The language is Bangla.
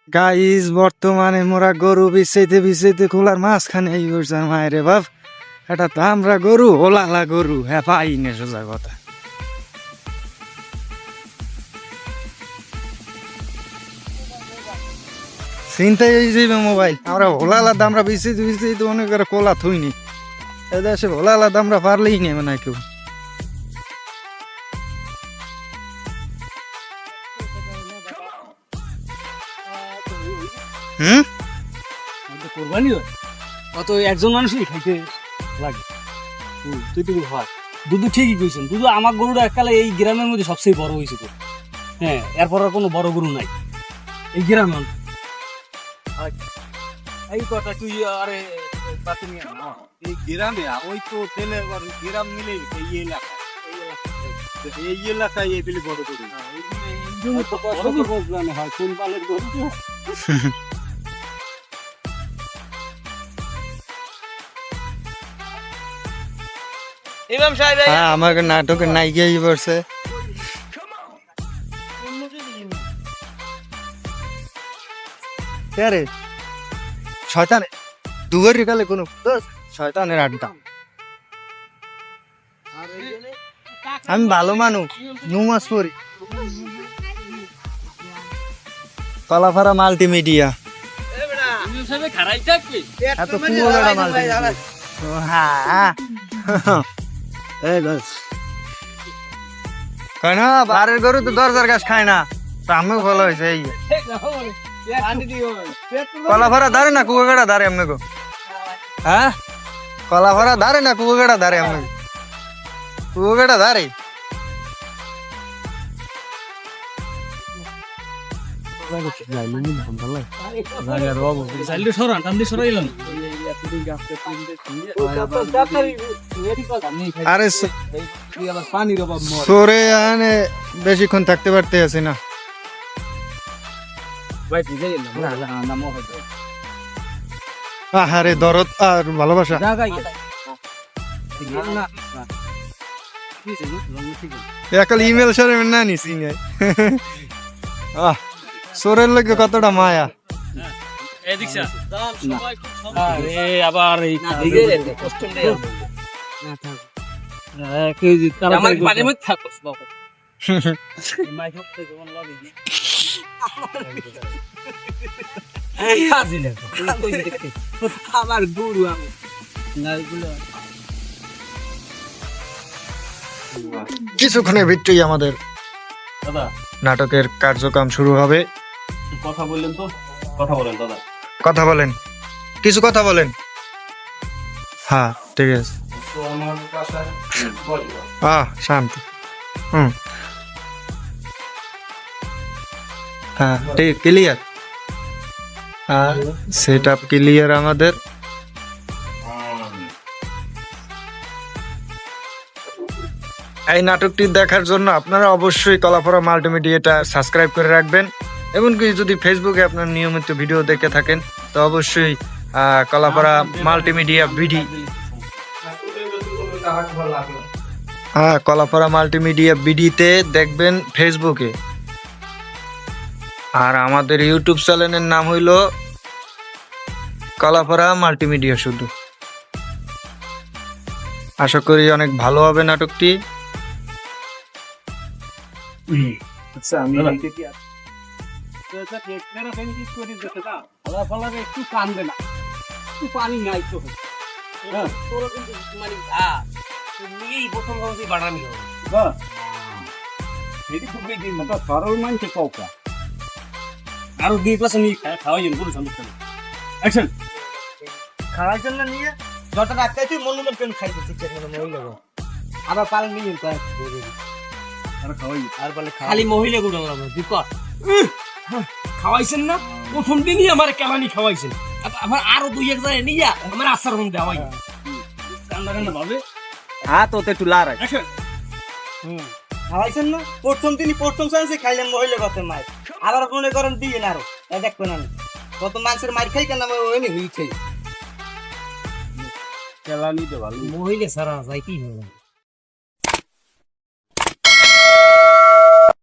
গাইস বর্তমানে মোরা গরু বিছাইতে খোলার মাঝখানে এই করছে মায়েরে বাপ। এটা তো আমরা গরু ওলালা গরু, হ্যাঁ পাই না সোজা কথা। চিন্তাই হয়ে যাবে মোবাইল। আমরা ওলালা দামরা বিছাইতে অনেক কোলা থইনি এদেশে ওলালা দামরা পারলেই নেবে না কেউ। কোরবানি হয় অত একজন মানুষই খাইতে লাগে। তুই তুমি হয় দুধু ঠিকই কইছেন, দুধু আমার গরুটা এককালে এই গ্রামের মধ্যে সবচেয়ে বড় হয়েছে তো। হ্যাঁ, এরপর আর কোনো বড় গরু নাই এই গ্রামে। এই কথা তুই আরে এই গ্রামে ওই তো তেলে গ্রাম মিলে এই এলাকায় এই বিলি বড় গরু হয় কোন পালের গরু। ইমাম সাহেব হ্যাঁ, আমাকে নাটকের নায়িকাই বলছে। কে রে শয়তান, দুয়ার কালে কোনো শয়তানের আড্ডা। আমি ভালো মানুষ, নুমাজ পড়ি। কলাফারা মাল্টিমিডিয়া এত কুয়োলাটা মাল্টিমিডিয়া। হ্যাঁ কয় না বাড়ির গরু তো দরজার গাছ খায় না, তা আমিও ভালো হয়েছে। এই কলাফারা ধারে না কুয়াগাড়া ধারে এমনি গো? হ্যাঁ, কলাফারা ধারে না কুয়াগাড়া ধারে এমনি? কুয়াগাড়া ধারে। আরে সরে আনে বেশিক্ষণ থাকতে পারতে আছি না। আরে দরদ আর ভালোবাসা একাল ইমেল সরে না নিছি সোরের লোকে কতটা মায়া। আবার আমার গরু কিছুক্ষণের ভিতরেই আমাদের নাটকের কার্যক্রম শুরু হবে। কথা বললেন তো, কথা বলেন দাদা, কথা বলেন, কিছু কথা বলেন। হ্যাঁ ঠিক আছে, শান্তি। হ্যাঁ ঠিক, ক্লিয়ার। আর সেট আপ ক্লিয়ার আমাদের। এই নাটকটি দেখার জন্য আপনারা অবশ্যই কলাফারা মাল্টিমিডিয়াটা সাবস্ক্রাইব করে রাখবেন। এমনকি যদি ফেসবুকে আপনার নিয়মিত ভিডিও দেখে থাকেন তো অবশ্যই কলাফারা মাল্টিমিডিয়া বিডি, কলাফারা মাল্টিমিডিয়া বিডিতে দেখবেন ফেসবুকে। আর আমাদের ইউটিউব চ্যানেলের নাম হইল কলাফারা মাল্টিমিডিয়া শুধু। আশা করি অনেক ভালো হবে নাটকটি। আচ্ছা, আমি একটু কান্দে না, একটু পানি নাই তো আরো দুই ক্লাস নিয়ে খাওয়াই খাওয়ার জন্য নিয়ে যতটা রাখতে তুই মনে কেন খাইতে আবার পাল নিয়ে খালি মহিলা গুলো খাওয়াইছেন না, প্রথম দিনই আমার কেমানি খাওয়াইছেন, আবার আরো দুই এক জায়গায় নিয়ে আমার আচার মন দেওয়াই কান্না কান্না ভাবে হাত ওতে একটু লার খাওয়াইছেন না। প্রথম দিনই প্রথম চান্সে খাইলেন মহিলা কথা মায়ের, আবার মনে করেন দিয়ে না আরো দেখবেন আমি কত মানুষের মার খাই কেন ওই হইছে। কেলানি তো ভালো মহিলা সারা যাই কি